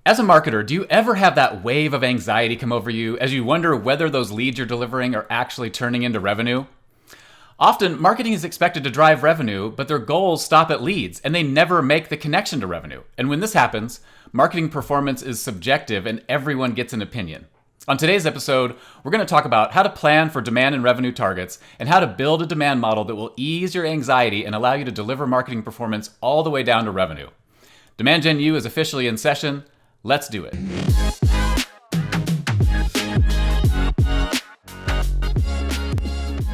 As a marketer, do you ever have that wave of anxiety come over you as you wonder whether those leads you're delivering are actually turning into revenue? Often, marketing is expected to drive revenue, but their goals stop at leads, and they never make the connection to revenue. And when this happens, marketing performance is subjective and everyone gets an opinion. On today's episode, we're going to talk about how to plan for demand and revenue targets and how to build a demand model that will ease your anxiety and allow you to deliver marketing performance all the way down to revenue. Demand Gen U is officially in session. Let's do it.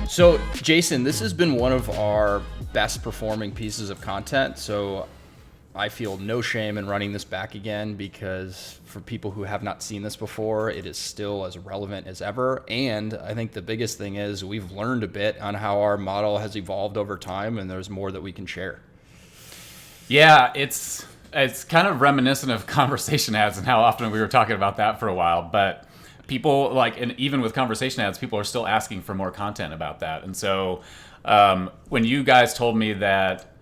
So, Jason, this has been one of our best performing pieces of content. So I feel no shame in running this back again because for people who have not seen this before, it is still as relevant as ever. And I think the biggest thing is we've learned a bit on how our model has evolved over time, and there's more that we can share. Yeah, it's kind of reminiscent of conversation ads and how often we were talking about that for a while. But people and even with conversation ads, people are still asking for more content about that. And so when you guys told me that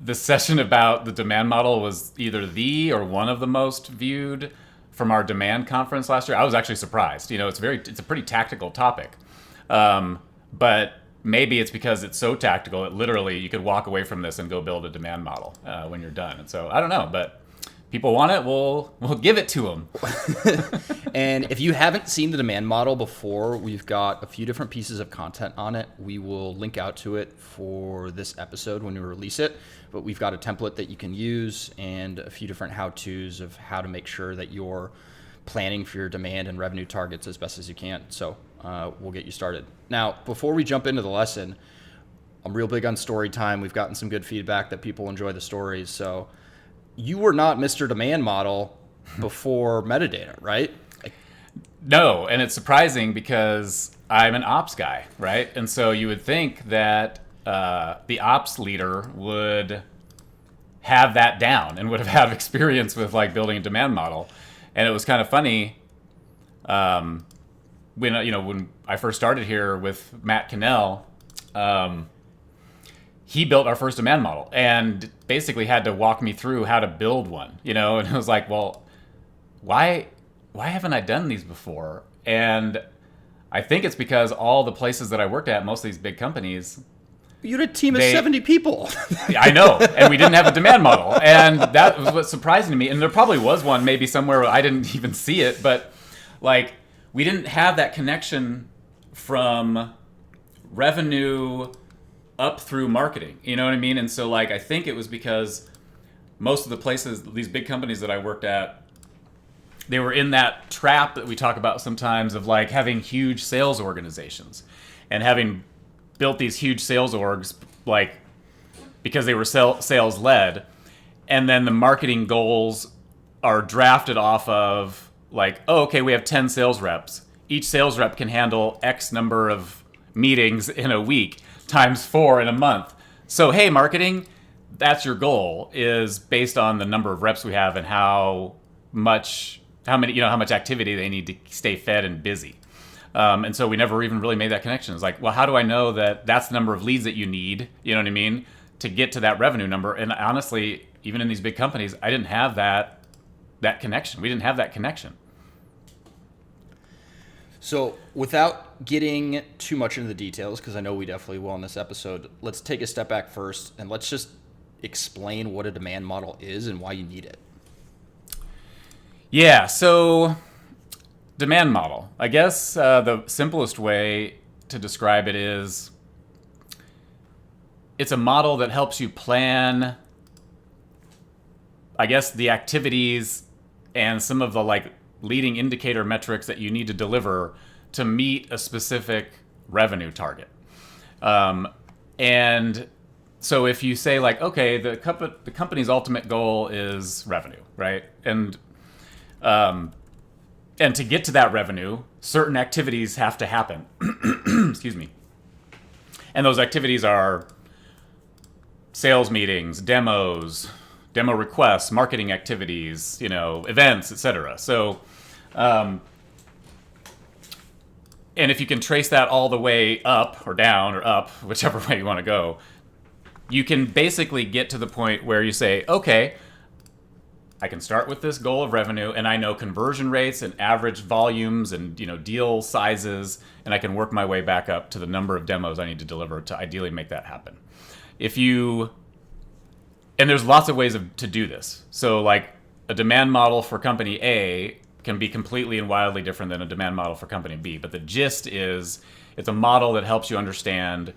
the session about the demand model was either the or one of the most viewed from our demand conference last year, I was actually surprised. It's a pretty tactical topic. But maybe it's because it's so tactical that literally you could walk away from this and go build a demand model when you're done. And so I don't know, but people want it, we'll give it to them. And if you haven't seen the demand model before, we've got a few different pieces of content on it. We will link out to it for this episode when we release it. But we've got a template that you can use and a few different how-tos of how to make sure that you're planning for your demand and revenue targets as best as you can. So we'll get you started. Now, before we jump into the lesson, I'm real big on story time. We've gotten some good feedback that people enjoy the stories. So you were not Mr. Demand Model before metadata, right? No, and it's surprising because I'm an ops guy, right? And so you would think that the ops leader would have that down and would have had experience with building a demand model. And it was kind of funny when I first started here with Matt Cannell. He built our first demand model and basically had to walk me through how to build one, and it was like, well, why haven't I done these before? And I think it's because all the places that I worked at, most of these big companies, you had a team of 70 people. I know, and we didn't have a demand model, and that was what's surprising to me. And there probably was one maybe somewhere where I didn't even see it, but we didn't have that connection from revenue up through marketing, you know what I mean? And so I think it was because most of the places, these big companies that I worked at, they were in that trap that we talk about sometimes of having huge sales organizations and having built these huge sales orgs because they were sales led, and then the marketing goals are drafted off of okay, we have 10 sales reps. Each sales rep can handle X number of meetings in a week times 4 in a month. So, hey, marketing, that's your goal, is based on the number of reps we have and how much activity they need to stay fed and busy. And so we never even really made that connection. It's well, how do I know that that's the number of leads that you need, you know what I mean, to get to that revenue number? And honestly, even in these big companies, I didn't have that connection. We didn't have that connection. So without getting too much into the details, because I know we definitely will in this episode, let's take a step back first and let's just explain what a demand model is and why you need it. Yeah, so demand model. I guess the simplest way to describe it is it's a model that helps you plan, I guess, the activities and some of the leading indicator metrics that you need to deliver to meet a specific revenue target. And so if you say okay, the company's ultimate goal is revenue, right? And to get to that revenue, certain activities have to happen. Excuse me. And those activities are sales meetings, demo requests, marketing activities, events, etc. So, and if you can trace that all the way up or down or up, whichever way you want to go, you can basically get to the point where you say, okay, I can start with this goal of revenue, and I know conversion rates and average volumes and deal sizes, and I can work my way back up to the number of demos I need to deliver to ideally make that happen. And there's lots of ways to do this. So like a demand model for company A can be completely and wildly different than a demand model for company B. But the gist is it's a model that helps you understand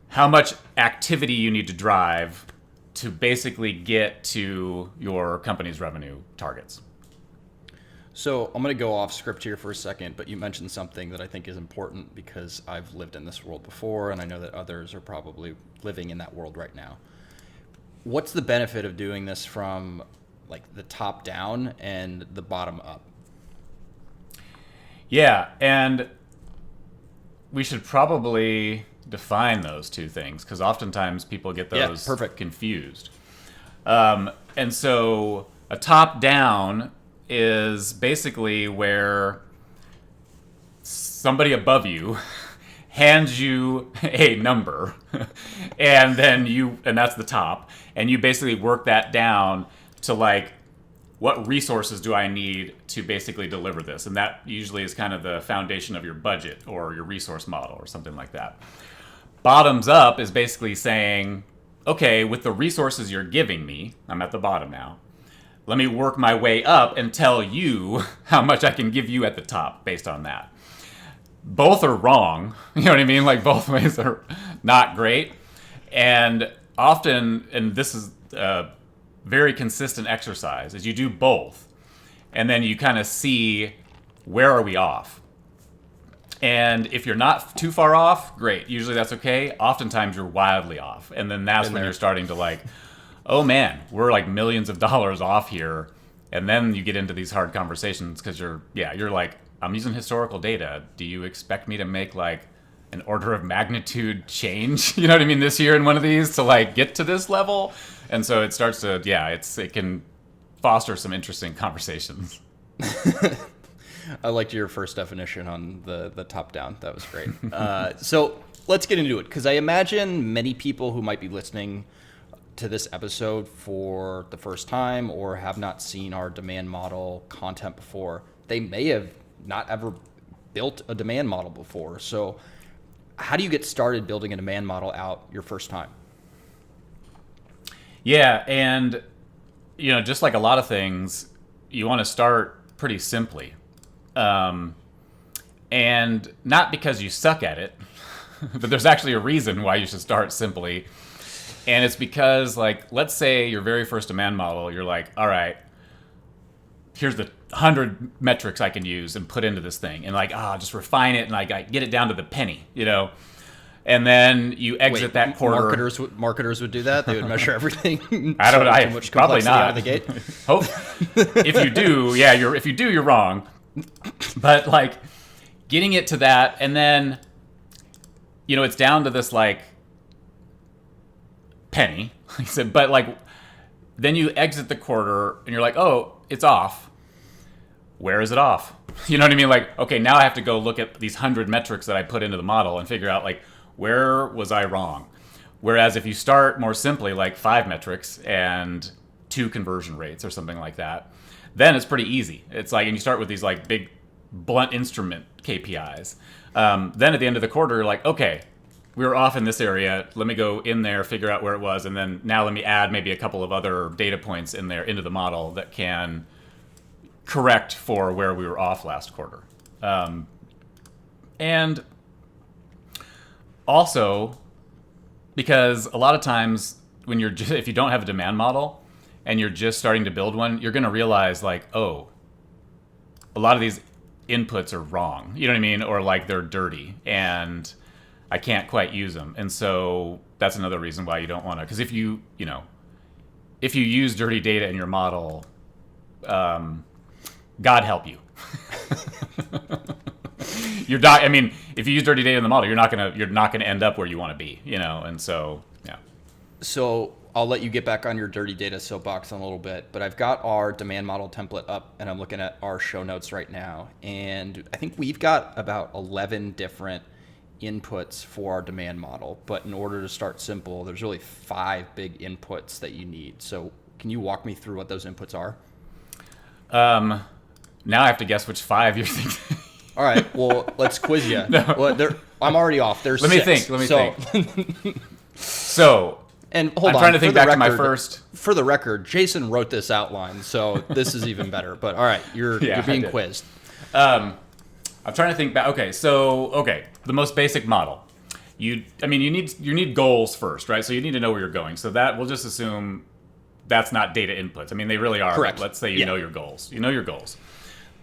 how much activity you need to drive to basically get to your company's revenue targets. So I'm going to go off script here for a second, but you mentioned something that I think is important because I've lived in this world before, and I know that others are probably living in that world right now. What's the benefit of doing this from like the top down and the bottom up? Yeah, and we should probably define those two things because oftentimes people get those confused. And so a top down is basically where somebody above you hands you a number and that's the top, and you basically work that down to like, what resources do I need to basically deliver this? And that usually is kind of the foundation of your budget or your resource model or something like that. Bottoms up is basically saying, okay, with the resources you're giving me, I'm at the bottom now, let me work my way up and tell you how much I can give you at the top based on that. Both are wrong. You know what I mean? Like both ways are not great. And often, and this is a very consistent exercise, is you do both. And then you kind of see, where are we off? And if you're not too far off, great. Usually that's okay. Oftentimes you're wildly off. And then that's when you're starting to like, oh man, we're like millions of dollars off here. And then you get into these hard conversations because you're like, I'm using historical data. Do you expect me to make like an order of magnitude change, you know what I mean, this year in one of these to like get to this level? And so it starts to, it can foster some interesting conversations. I liked your first definition on the top down. That was great. So let's get into it, because I imagine many people who might be listening to this episode for the first time or have not seen our demand model content before, they may have not ever built a demand model before. So how do you get started building a demand model out your first time? Yeah, and just like a lot of things, you want to start pretty simply. And not because you suck at it, but there's actually a reason why you should start simply. And it's because, like, let's say your very first demand model, you're like, all right, here's the 100 metrics I can use and put into this thing. And like, just refine it and like I get it down to the penny, And then you exit that quarter. Marketers would do that. They would measure everything. I don't know. Probably not. Out of the gate. Hope if you do, you're wrong. But like getting it to that, and then it's down to this like penny. Like I said, but like then you exit the quarter and you're like, oh, it's off. Where is it off? You know what I mean? Like, okay, now I have to go look at these 100 metrics that I put into the model and figure out like, where was I wrong? Whereas if you start more simply, like 5 metrics and 2 conversion rates or something like that, then it's pretty easy. It's like, and you start with these like big blunt instrument KPIs. Then at the end of the quarter, you're like, okay, we were off in this area. Let me go in there, figure out where it was. And then now let me add maybe a couple of other data points in there into the model that can correct for where we were off last quarter. And also, because a lot of times when if you don't have a demand model and you're just starting to build one, you're going to realize like, oh, a lot of these inputs are wrong. You know what I mean? Or like they're dirty and I can't quite use them. And so that's another reason why you don't want to, because if you use dirty data in your model, God help you. You're not. I mean, if you use dirty data in the model, you're not gonna end up where you want to be. And so yeah. So I'll let you get back on your dirty data soapbox in a little bit, but I've got our demand model template up, and I'm looking at our show notes right now, and I think we've got about 11 different inputs for our demand model. But in order to start simple, there's really 5 big inputs that you need. So Can you walk me through what those inputs are? Now I have to guess which 5 you're thinking. All right. Well, let's quiz you. No. Well, I'm already off. There's Let me 6. think. So, and hold I'm on. trying to think For the back to my record- first. For the record, Jason wrote this outline, so this is even better. But all right, you're I being did. quizzed. I'm trying to think back. Okay, the most basic model. You need goals first, right? So you need to know where you're going. So that we'll just assume that's not data inputs. I mean, they really are. Correct. Let's say you know your goals. You know your goals.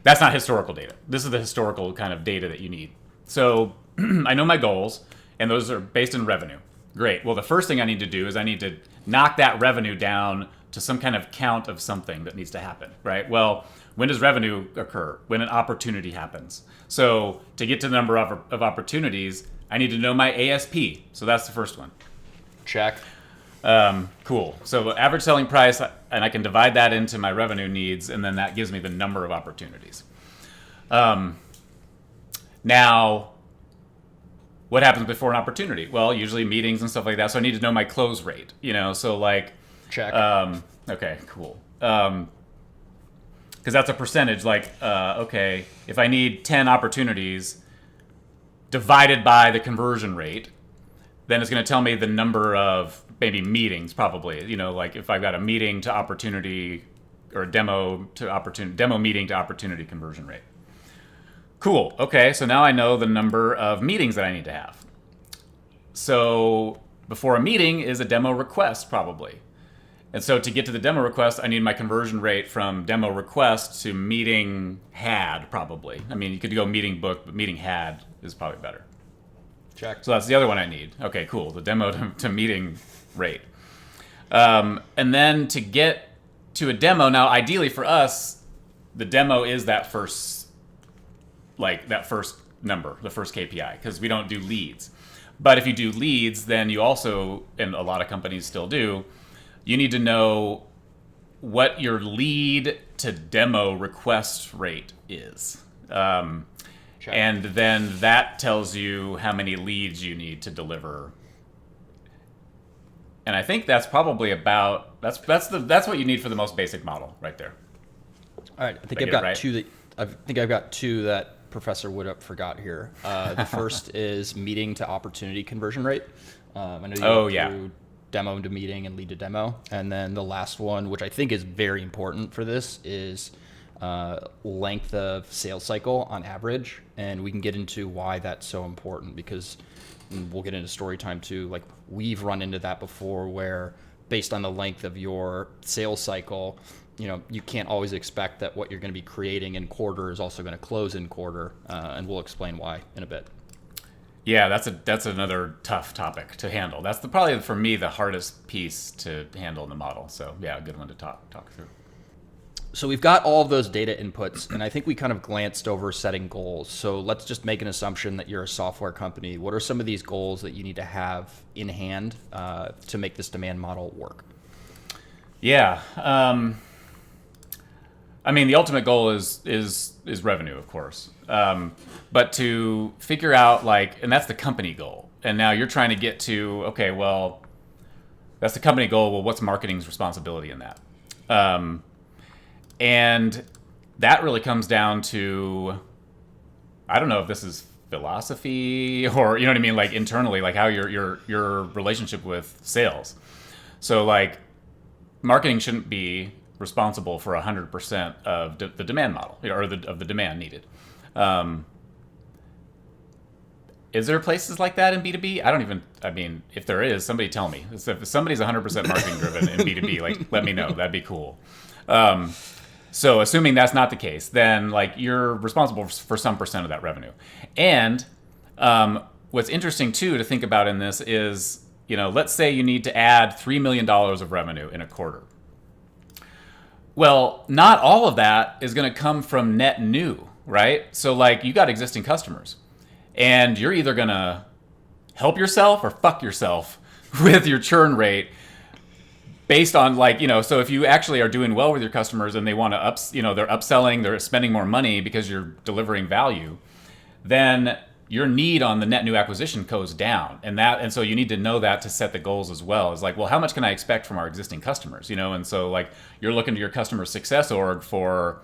That's not historical data. This is the historical kind of data that you need. So I know my goals, and those are based in revenue. Great. Well, the first thing I need to do is I need to knock that revenue down to some kind of count of something that needs to happen, right? Well, when does revenue occur? When an opportunity happens. So to get to the number of opportunities, I need to know my ASP. So that's the first one. Check. Cool. So average selling price, and I can divide that into my revenue needs, and then that gives me the number of opportunities. Now, what happens before an opportunity? Well, usually meetings and stuff like that. So I need to know my close rate. So like. Check. Okay. Cool. Because that's a percentage. Like, okay, if I need 10 opportunities divided by the conversion rate, then it's going to tell me the number of maybe meetings, probably. Like if I've got a meeting to opportunity or a demo meeting to opportunity conversion rate. Cool. Okay, so now I know the number of meetings that I need to have. So before a meeting is a demo request, probably. And so to get to the demo request, I need my conversion rate from demo request to meeting had, probably. I mean, you could go meeting booked, but meeting had is probably better. Check. So that's the other one I need. Okay, cool. The demo to meeting rate. And then to get to a demo, now ideally for us, the demo is that first number, the first KPI, because we don't do leads. But if you do leads, then you also, and a lot of companies still do, you need to know what your lead to demo request rate is. And then that tells you how many leads you need to deliver. And I think that's probably about that's what you need for the most basic model right there. All right, I think Did I I've get got it right? two that Professor Widup forgot here. The first is meeting to opportunity conversion rate. I know you went through demo to meeting and lead to demo. And then the last one, which I think is very important for this, is length of sales cycle on average. And we can get into why that's so important, because we'll get into story time too. Like, we've run into that before, where based on the length of your sales cycle, you can't always expect that what you're going to be creating in quarter is also going to close in quarter, and we'll explain why in a bit. Yeah, that's another tough topic to handle. That's probably for me the hardest piece to handle in the model. So yeah, a good one to talk through. So we've got all of those data inputs, and I think we kind of glanced over setting goals. So let's just make an assumption that you're a software company. What are some of these goals that you need to have in hand to make this demand model work? Yeah. I mean, the ultimate goal is revenue, of course. But to figure out, and that's the company goal. And now you're trying to get to, okay, well, that's the company goal. Well, what's marketing's responsibility in that? And that really comes down to, I don't know if this is philosophy or, you know what I mean? Like internally, like how your relationship with sales. So marketing shouldn't be responsible for 100% of the demand model, or of the demand needed. Is there places like that in B2B? If there is, somebody tell me. If somebody's 100% marketing driven in B2B, let me know. That'd be cool. So assuming that's not the case, then you're responsible for some percent of that revenue. And what's interesting too to think about in this is, let's say you need to add $3 million of revenue in a quarter. Well, not all of that is going to come from net new, right? So you got existing customers, and you're either going to help yourself or fuck yourself with your churn rate based on so if you actually are doing well with your customers and they want to they're upselling, they're spending more money because you're delivering value, then your need on the net new acquisition goes down, and so you need to know that to set the goals as well. It's like, well, how much can I expect from our existing customers, and so like you're looking to your customer success org for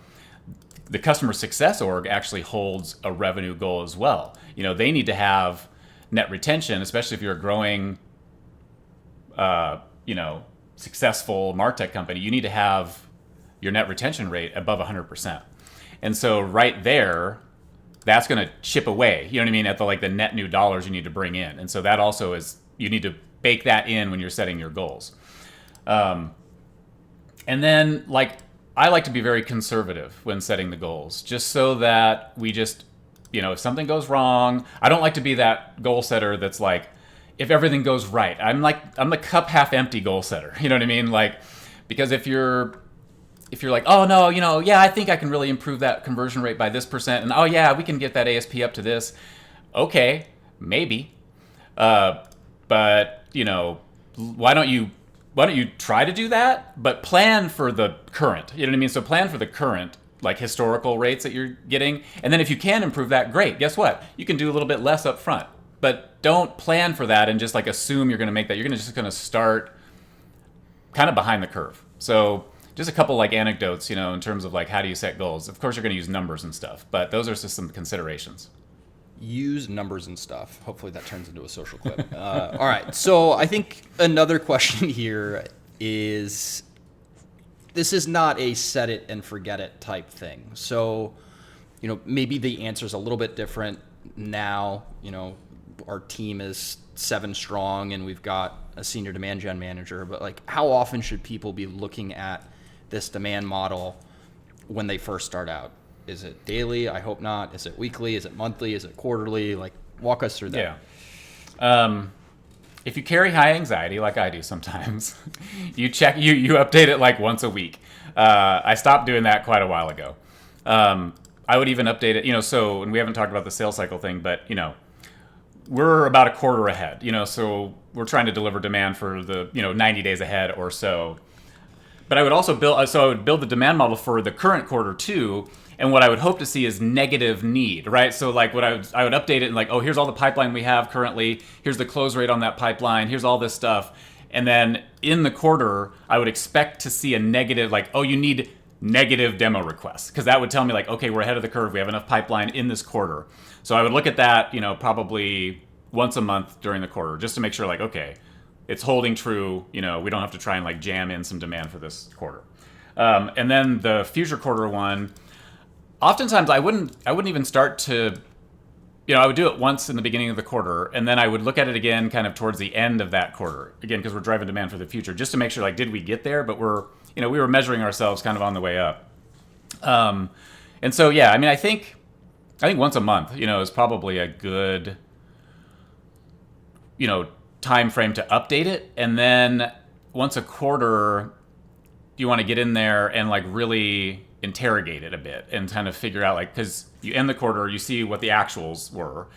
the customer success org actually holds a revenue goal as well. They need to have net retention, especially if you're a growing successful MarTech company. You need to have your net retention rate above 100%. And so right there, that's going to chip away, you know what I mean, at the net new dollars you need to bring in. And so that also is, you need to bake that in when you're setting your goals. And then I like to be very conservative when setting the goals, just so that we just, if something goes wrong, I don't like to be that goal setter that's like, if everything goes right. I'm the cup half empty goal setter. You know what I mean? Because if you're like, oh no, yeah, I think I can really improve that conversion rate by this percent, and oh yeah, we can get that ASP up to this. Okay, maybe, but why don't you try to do that? But plan for the current. You know what I mean? So plan for the current, historical rates that you're getting, and then if you can improve that, great. Guess what? You can do a little bit less up front, but don't plan for that and just assume you're going to make that. You're just going to start kind of behind the curve. So just a couple anecdotes, in terms of how do you set goals. Of course, you're going to use numbers and stuff, but those are just some considerations. Use numbers and stuff. Hopefully that turns into a social clip. All right. So I think another question here is, this is not a set it and forget it type thing. So, maybe the answer is a little bit different now. Our team is 7 strong and we've got a senior demand gen manager, but how often should people be looking at this demand model when they first start out? Is it daily? I hope not. Is it weekly? Is it monthly? Is it quarterly? Walk us through that. Yeah. If you carry high anxiety, like I do sometimes, you update it once a week. I stopped doing that quite a while ago. I would even update it, and we haven't talked about the sales cycle thing, but we're about a quarter ahead, so we're trying to deliver demand for the 90 days ahead or so. But I would also build the demand model for the current quarter too. And what I would hope to see is negative need, right? So what I would update it and oh, here's all the pipeline we have currently. Here's the close rate on that pipeline. Here's all this stuff. And then in the quarter, I would expect to see a negative, oh, you need negative demo requests. Because that would tell me okay, we're ahead of the curve. We have enough pipeline in this quarter. So I would look at that, probably once a month during the quarter, just to make sure okay, it's holding true. We don't have to try and jam in some demand for this quarter. And then the future quarter one, oftentimes I wouldn't even start to, I would do it once in the beginning of the quarter, and then I would look at it again kind of towards the end of that quarter, again, because we're driving demand for the future, just to make sure did we get there? But we were measuring ourselves kind of on the way up. And so, yeah, I think once a month, is probably a good, time frame to update it. And then once a quarter, you want to get in there and really interrogate it a bit and kind of figure out because you end the quarter, you see what the actuals were,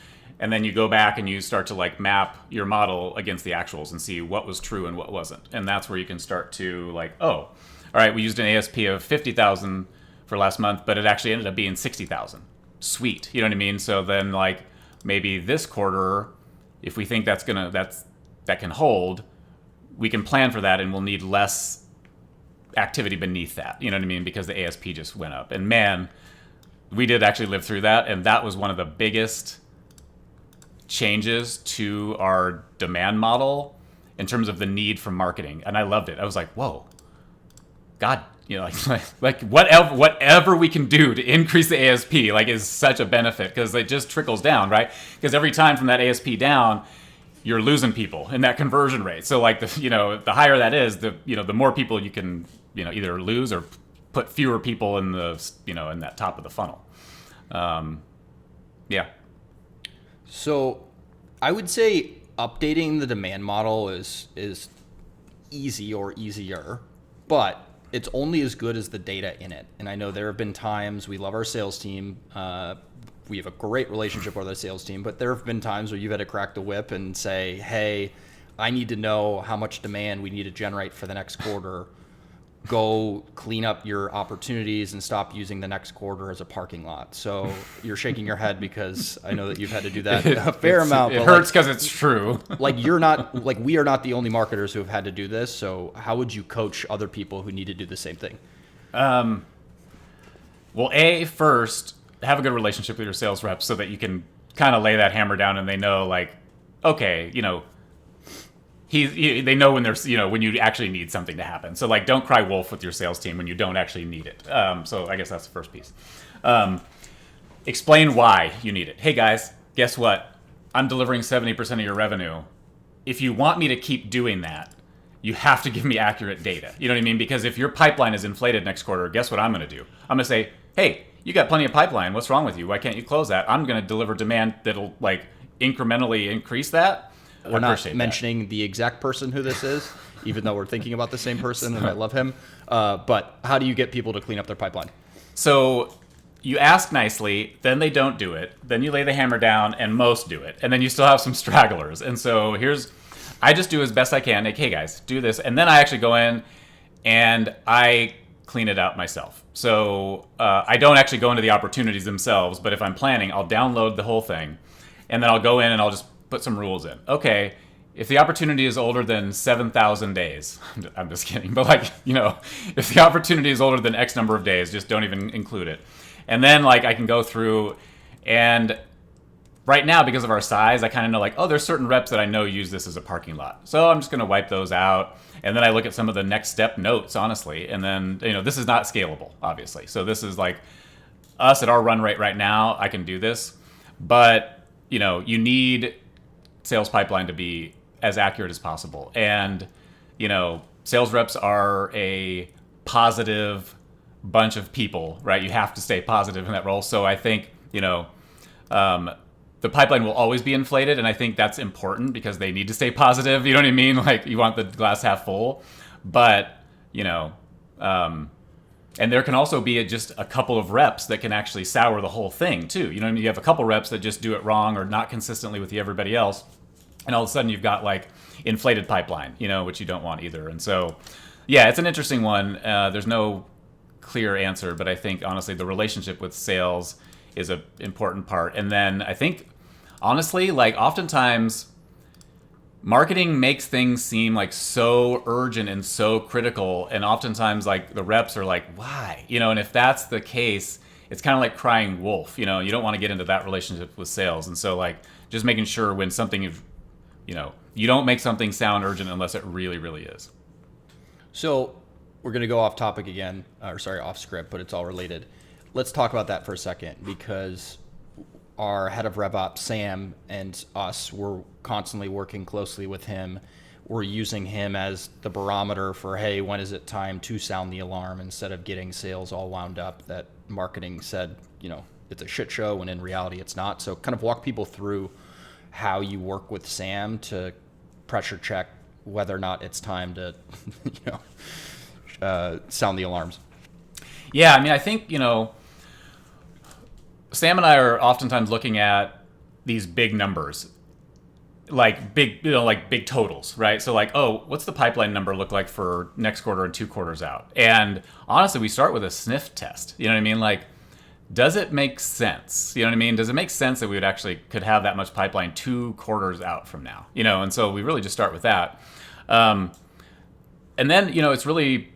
and then you go back and you start to map your model against the actuals and see what was true and what wasn't. And that's where you can start to oh, all right, we used an ASP of 50,000 for last month, but it actually ended up being 60,000. Sweet, you know what I mean? So then maybe this quarter, if we think that can hold, we can plan for that, and we'll need less activity beneath that, you know what I mean? Because the ASP just went up. And man, we did actually live through that, and that was one of the biggest changes to our demand model in terms of the need for marketing. And I loved it. I was like, whoa, God, whatever we can do to increase the ASP is such a benefit, because it just trickles down, right? Because every time from that ASP down, you're losing people in that conversion rate. So the higher that is, the more people you can either lose or put fewer people in the in that top of the funnel. Yeah. So I would say updating the demand model is easy or easier, but it's only as good as the data in it. And I know there have been times, we love our sales team. We have a great relationship with our sales team, but there have been times where you've had to crack the whip and say, hey, I need to know how much demand we need to generate for the next quarter. go clean up your opportunities and stop using the next quarter as a parking lot. So you're shaking your head because I know that you've had to do that a fair amount. It hurts because it's true. We are not the only marketers who have had to do this. So how would you coach other people who need to do the same thing? Well, first, have a good relationship with your sales reps so that you can kind of lay that hammer down and they know, like, okay, they know when there's, when you actually need something to happen. So, like, don't cry wolf with your sales team when you don't actually need it. So I guess that's the first piece. Explain why you need it. Hey, guys, guess what? I'm delivering 70% of your revenue. If you want me to keep doing that, you have to give me accurate data. You know what I mean? Because if your pipeline is inflated next quarter, guess what I'm going to do? I'm going to say, hey, you got plenty of pipeline. What's wrong with you? Why can't you close that? I'm going to deliver demand that'll, like, incrementally increase that. We're not mentioning the exact person who this is, even though we're thinking about the same person, and I love him. But how do you get people to clean up their pipeline? So you ask nicely, then they don't do it. Then you lay the hammer down, and most do it. And then you still have some stragglers. And so I just do as best I can. Like, hey, guys, do this. And then I actually go in and I clean it out myself. So I don't actually go into the opportunities themselves, but if I'm planning, I'll download the whole thing. And then I'll go in and I'll just put some rules in. Okay, if the opportunity is older than 7,000 days, I'm just kidding, but if the opportunity is older than X number of days, just don't even include it. And then I can go through, and right now, because of our size, I kind of know there's certain reps that I know use this as a parking lot. So I'm just going to wipe those out. And then I look at some of the next step notes, honestly. And then, this is not scalable, obviously. So this is us at our run rate right now, I can do this. But, you need sales pipeline to be as accurate as possible. And, sales reps are a positive bunch of people, right? You have to stay positive in that role. So I think, the pipeline will always be inflated. And I think that's important because they need to stay positive. You know what I mean? You want the glass half full. But, and there can also be just a couple of reps that can actually sour the whole thing too. You know what I mean? You have a couple reps that just do it wrong or not consistently with everybody else. And all of a sudden you've got inflated pipeline, which you don't want either. And so, yeah, it's an interesting one. There's no clear answer, but I think honestly the relationship with sales is an important part. And then I think honestly, oftentimes marketing makes things seem so urgent and so critical. And oftentimes the reps are why? And if that's the case, it's kind of like crying wolf. You don't want to get into that relationship with sales. And so just making sure when something is, you don't make something sound urgent unless it really, really is. So we're going to go off topic again, off script, but it's all related. Let's talk about that for a second, because our head of RevOps, Sam, and us, we're constantly working closely with him. We're using him as the barometer for, hey, when is it time to sound the alarm, instead of getting sales all wound up that marketing said, it's a shit show, when in reality it's not. So kind of walk people through how you work with Sam to pressure check whether or not it's time to, sound the alarms. Yeah, I mean, I think, Sam and I are oftentimes looking at these big numbers, big totals, right? So what's the pipeline number look like for next quarter and 2 quarters out? And honestly, we start with a sniff test. You know what I mean? Does it make sense? You know what I mean? Does it make sense that we could have that much pipeline 2 quarters out from now? And so we really just start with that. And then, it's really,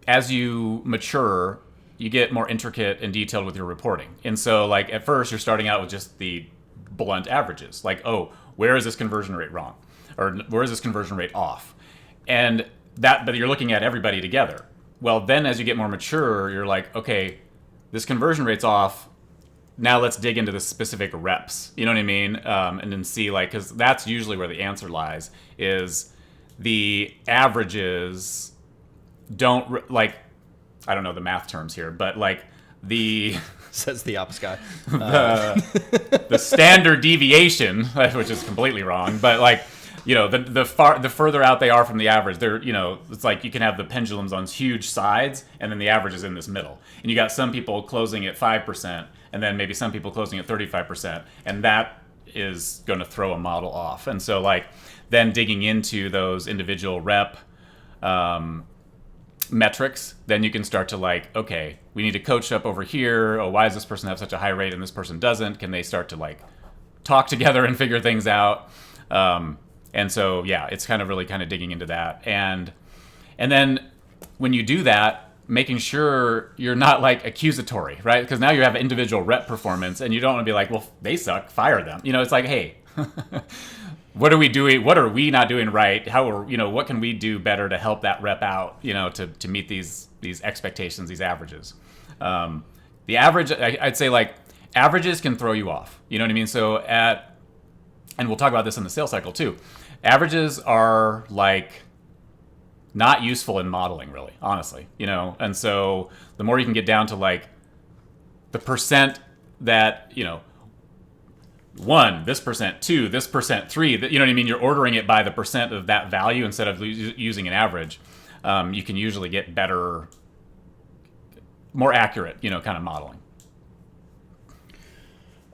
as you mature, you get more intricate and detailed with your reporting. And so at first you're starting out with just the blunt averages. Where is this conversion rate wrong? Or where is this conversion rate off? And but you're looking at everybody together. Well, then as you get more mature, you're okay, this conversion rate's off. Now let's dig into the specific reps. You know what I mean? And then see because that's usually where the answer lies, is the averages don't I don't know the math terms here, but the says the ops guy, the standard deviation, which is completely wrong, but the further out they are from the average, they're it's you can have the pendulums on huge sides, and then the average is in this middle, and you got some people closing at 5%, and then maybe some people closing at 35%, and that is going to throw a model off. And so then digging into those individual rep metrics, then you can start to like, okay, we need to coach up over here. Oh, why does this person have such a high rate and this person doesn't? Can they start to like talk together and figure things out? And so, yeah, it's kind of really kind of digging into that. And then when you do that, making sure you're not like accusatory, right? Because now you have individual rep performance and you don't want to be like, well, they suck, fire them. It's like, hey, what are we doing? What are we not doing right? What can we do better to help that rep out, to meet these expectations, these averages? The average, I'd say like averages can throw you off. You know what I mean? So and we'll talk about this in the sales cycle too. Averages are like not useful in modeling, really, honestly, and so the more you can get down to like the percent that, 1, this percent, 2, this percent, 3, you know what I mean? You're ordering it by the percent of that value instead of using an average. You can usually get better, more accurate, kind of modeling.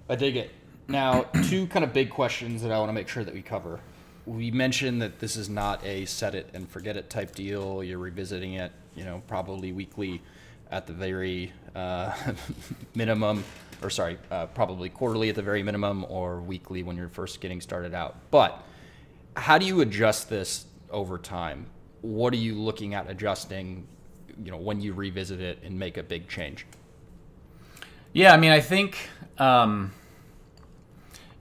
I dig it. Now, 2 kind of big questions that I want to make sure that we cover. We mentioned that this is not a set it and forget it type deal. You're revisiting it, probably weekly at the very minimum, or sorry, probably quarterly at the very minimum, or weekly when you're first getting started out. But how do you adjust this over time? What are you looking at adjusting, when you revisit it and make a big change? Yeah, I mean, I think,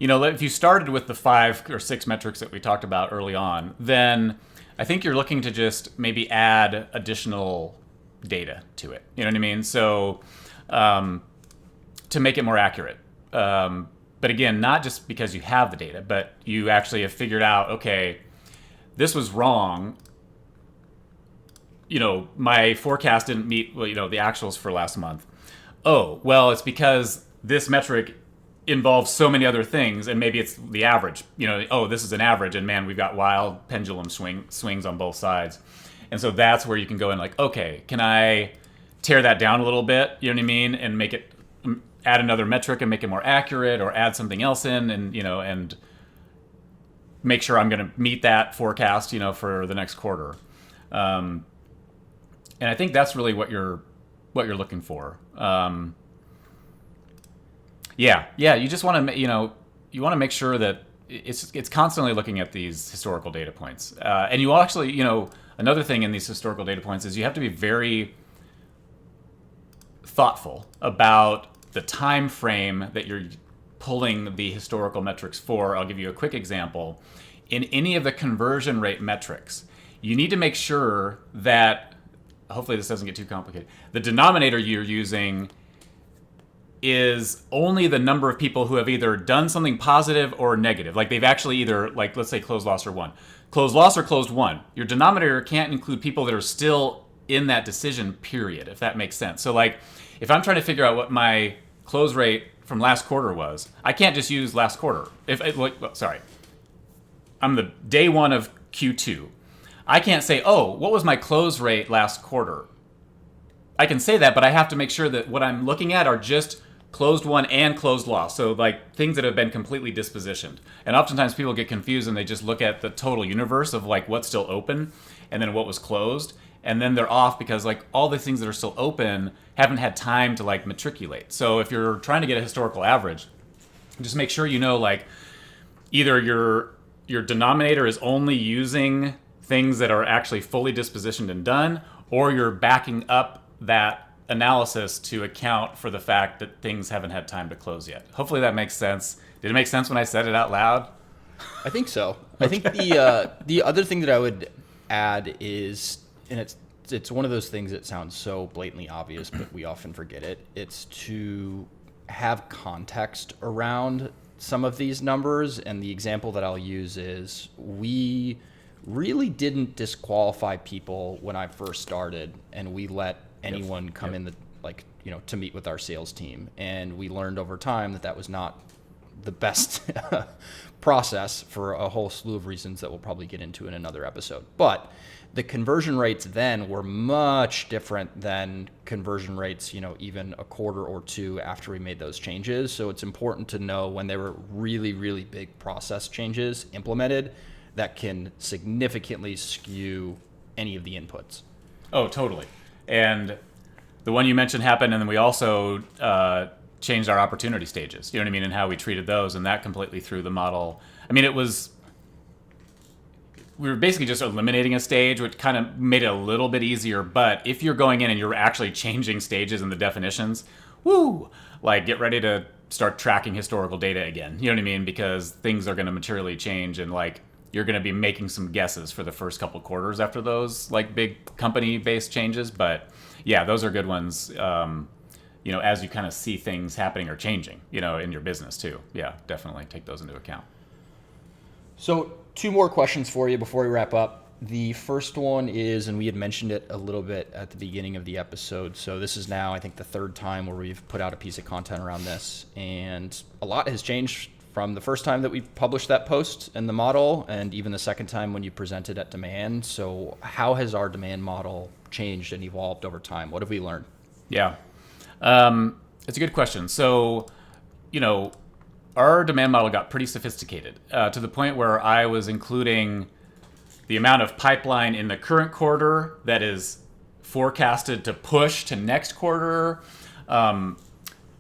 if you started with the 5 or 6 metrics that we talked about early on, then I think you're looking to just maybe add additional data to it. You know what I mean? So to make it more accurate. But again, not just because you have the data, but you actually have figured out, okay, this was wrong. My forecast didn't meet, the actuals for last month. Oh, well, it's because this metric involves so many other things, and maybe it's the average. This is an average, and man, we've got wild pendulum swings on both sides. And so that's where you can go in like, okay, can I tear that down a little bit, you know what I mean, and make it, add another metric and make it more accurate, or add something else in, and and make sure I'm going to meet that forecast, for the next quarter. And I think that's really what you're looking for. Yeah. You just want to, you want to make sure that it's constantly looking at these historical data points. And you actually, another thing in these historical data points is you have to be very thoughtful about the time frame that you're pulling the historical metrics for. I'll give you a quick example. In any of the conversion rate metrics, you need to make sure that, hopefully this doesn't get too complicated, the denominator you're using is only the number of people who have either done something positive or negative. Like they've actually either, like, let's say closed, lost, or won. Closed, lost, or closed, won. Your denominator can't include people that are still in that decision period, if that makes sense. So like, if I'm trying to figure out what my close rate from last quarter was, I can't just use last quarter. I'm the day 1 of Q2. I can't say, oh, what was my close rate last quarter? I can say that, but I have to make sure that what I'm looking at are just closed won and closed lost. So like things that have been completely dispositioned. And oftentimes people get confused and they just look at the total universe of like what's still open and then what was closed. And then they're off because like all the things that are still open haven't had time to like matriculate. So if you're trying to get a historical average, just make sure like either your denominator is only using things that are actually fully dispositioned and done, or you're backing up that analysis to account for the fact that things haven't had time to close yet. Hopefully that makes sense. Did it make sense when I said it out loud? I think so. I think the other thing that I would add is, and it's one of those things that sounds so blatantly obvious, but we often forget it. It's to have context around some of these numbers. And the example that I'll use is we really didn't disqualify people when I first started, and we let anyone come in to meet with our sales team. And we learned over time that was not the best process for a whole slew of reasons that we'll probably get into in another episode. But the conversion rates then were much different than conversion rates, even a quarter or 2 after we made those changes. So it's important to know when there were really, really big process changes implemented that can significantly skew any of the inputs. Oh, totally. And the one you mentioned happened, and then we also changed our opportunity stages. You know what I mean, and how we treated those, and that completely threw the model. I mean, we were basically just eliminating a stage, which kind of made it a little bit easier. But if you're going in and you're actually changing stages in the definitions, woo, like get ready to start tracking historical data again. You know what I mean? Because things are going to materially change, and like you're going to be making some guesses for the first couple quarters after those like big company-based changes. But yeah, those are good ones. As you kind of see things happening or changing, in your business too. Yeah, definitely take those into account. So 2 more questions for you before we wrap up. The first one is, and we had mentioned it a little bit at the beginning of the episode, so this is now, I think, the 3rd time where we've put out a piece of content around this, and a lot has changed from the first time that we published that post and the model, and even the second time when you presented at Demand. So how has our demand model changed and evolved over time? What have we learned? Yeah. It's a good question. So, our demand model got pretty sophisticated to the point where I was including the amount of pipeline in the current quarter that is forecasted to push to next quarter, how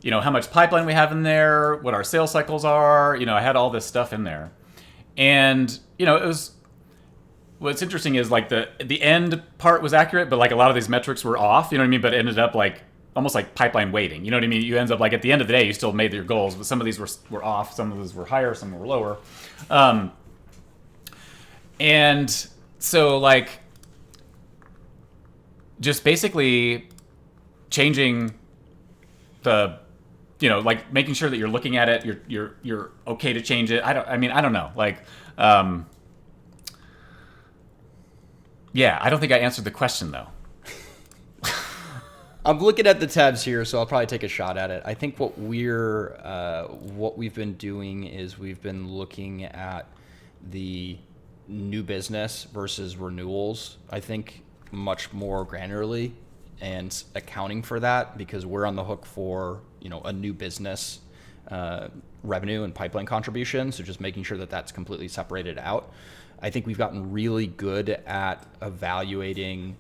much pipeline we have in there, what our sales cycles are. I had all this stuff in there. And, what's interesting is like the end part was accurate, but like a lot of these metrics were off, you know what I mean? But it ended up like almost like pipeline weighting. You know what I mean? You end up like at the end of the day, you still made your goals, but some of these were off, some of these were higher, some were lower. And so like just basically changing the, like making sure that you're looking at it, you're okay to change it. I don't know. Like, yeah, I don't think I answered the question though. I'm looking at the tabs here, so I'll probably take a shot at it. I think what we've been doing is we've been looking at the new business versus renewals, I think, much more granularly, and accounting for that because we're on the hook for, a new business revenue and pipeline contribution. So just making sure that that's completely separated out. I think we've gotten really good at evaluating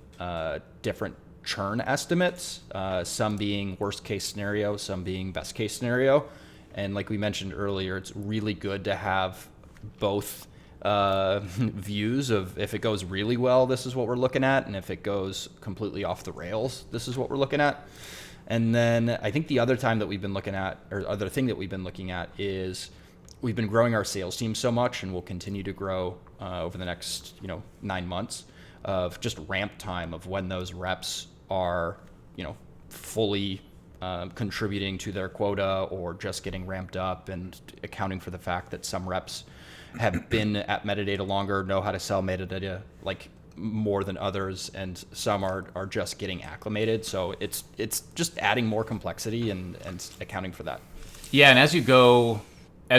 different churn estimates, some being worst case scenario, some being best case scenario. And like we mentioned earlier, it's really good to have both views of if it goes really well, this is what we're looking at. And if it goes completely off the rails, this is what we're looking at. And then I think the other time that we've been looking at, or other thing that we've been looking at is we've been growing our sales team so much, and we'll continue to grow over the next 9 months of just ramp time of when those reps are fully contributing to their quota or just getting ramped up, and accounting for the fact that some reps have been at Metadata longer, know how to sell Metadata like more than others, and some are just getting acclimated. So it's just adding more complexity and accounting for that. Yeah, and as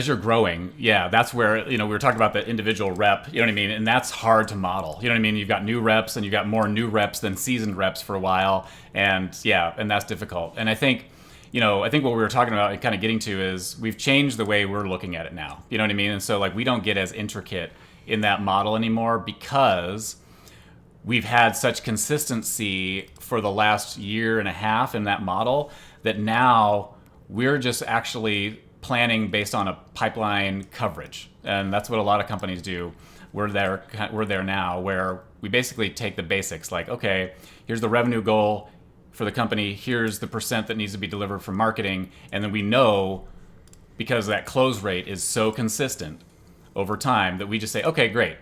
you're growing, yeah, that's where, we were talking about the individual rep, you know what I mean? And that's hard to model. You know what I mean? You've got new reps, and you've got more new reps than seasoned reps for a while. And yeah, and that's difficult. And I think what we were talking about and kind of getting to is we've changed the way we're looking at it now. You know what I mean? And so like we don't get as intricate in that model anymore because we've had such consistency for the last year and a half in that model that now we're just actually planning based on a pipeline coverage. And that's what a lot of companies do. We're there now where we basically take the basics like, okay, here's the revenue goal for the company, here's the % that needs to be delivered for marketing, and then we know, because that close rate is so consistent over time, that we just say, okay, great,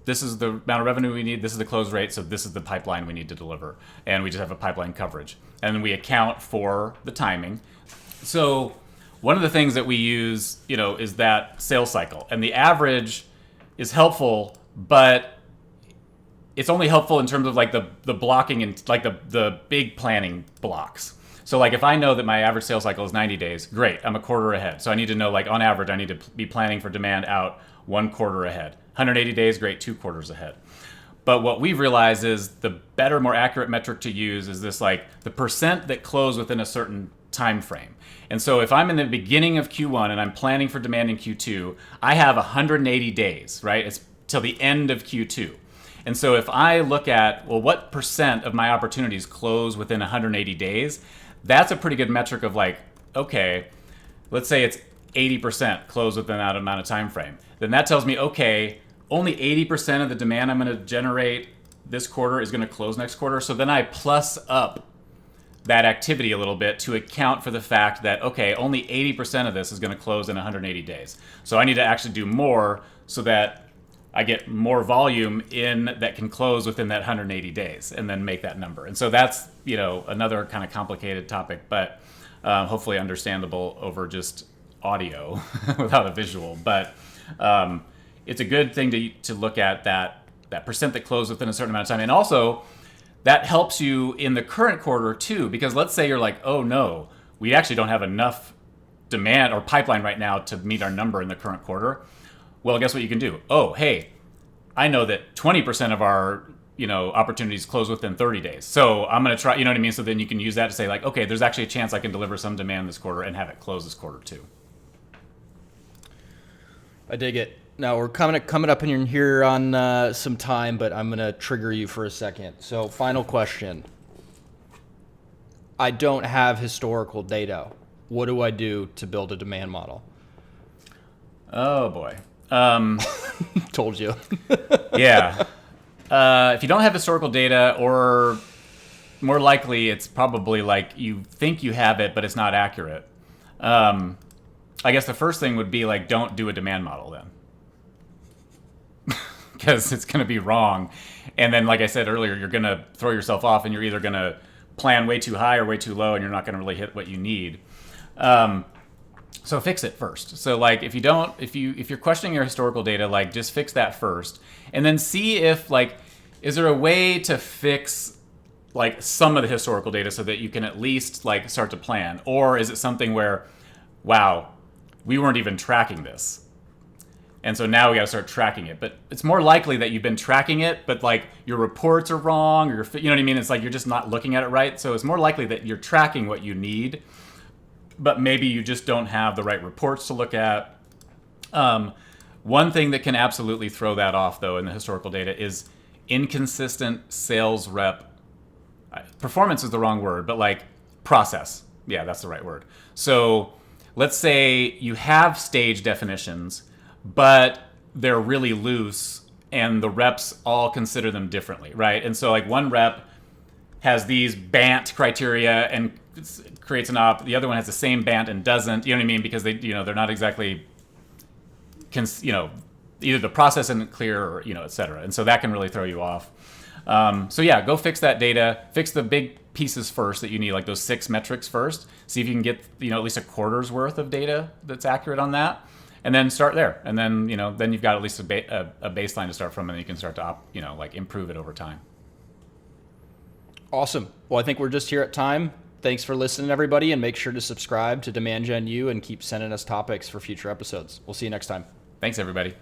this is the amount of revenue we need, this is the close rate, so this is the pipeline we need to deliver. And we just have a pipeline coverage. And then we account for the timing. So one of the things that we use, is that sales cycle. And the average is helpful, but it's only helpful in terms of like the blocking and like the big planning blocks. So like if I know that my average sales cycle is 90 days, great, I'm a quarter ahead. So I need to know like on average, I need to be planning for demand out 1 quarter ahead. 180 days, great, 2 quarters ahead. But what we've realized is the better, more accurate metric to use is this like the % that close within a certain time frame. And so if I'm in the beginning of Q1 and I'm planning for demand in Q2, I have 180 days, right? It's till the end of Q2. And so if I look at, well, what percent of my opportunities close within 180 days, that's a pretty good metric of like, okay, let's say it's 80% close within that amount of time frame. Then that tells me, okay, only 80% of the demand I'm going to generate this quarter is going to close next quarter. So then I plus up that activity a little bit to account for the fact that, okay, only 80% of this is going to close in 180 days. So I need to actually do more so that I get more volume in that can close within that 180 days and then make that number. And so that's, another kind of complicated topic, but hopefully understandable over just audio without a visual. But it's a good thing to look at that percent that closed within a certain amount of time. And also, that helps you in the current quarter too, because let's say you're like, oh no, we actually don't have enough demand or pipeline right now to meet our number in the current quarter. Well, guess what you can do? Oh, hey, I know that 20% of our opportunities close within 30 days. So I'm going to try, you know what I mean? So then you can use that to say like, okay, there's actually a chance I can deliver some demand this quarter and have it close this quarter too. I dig it. Now we're coming up in here on some time, but I'm going to trigger you for a second. So final question. I don't have historical data. What do I do to build a demand model? Oh boy. Told you. Yeah. If you don't have historical data, or more likely it's probably like you think you have it, but it's not accurate. I guess the first thing would be like, don't do a demand model then. Because it's going to be wrong. And then, like I said earlier, you're going to throw yourself off, and you're either going to plan way too high or way too low, and you're not going to really hit what you need. So fix it first. So like if you're questioning your historical data, like just fix that first, and then see if like, is there a way to fix like some of the historical data so that you can at least like start to plan, or is it something where, wow, we weren't even tracking this, and so now we got to start tracking it. But it's more likely that you've been tracking it, but like your reports are wrong, or you know what I mean? It's like you're just not looking at it right. So it's more likely that you're tracking what you need, but maybe you just don't have the right reports to look at. One thing that can absolutely throw that off, though, in the historical data is inconsistent sales rep. Performance is the wrong word, but like process. Yeah, that's the right word. So let's say you have stage definitions, but they're really loose and the reps all consider them differently, right? And so like one rep has these BANT criteria and creates an op. The other one has the same BANT and doesn't. You know what I mean? Because they're not exactly, either the process isn't clear or et cetera. And so that can really throw you off. So yeah, go fix that data. Fix the big pieces first that you need, like those 6 metrics first. See if you can get at least a quarter's worth of data that's accurate on that, and then start there. And then then you've got at least a baseline to start from, and then you can start to improve it over time. Awesome. Well, I think we're just here at time. Thanks for listening, everybody, and make sure to subscribe to Demand Gen U and keep sending us topics for future episodes. We'll see you next time. Thanks, everybody.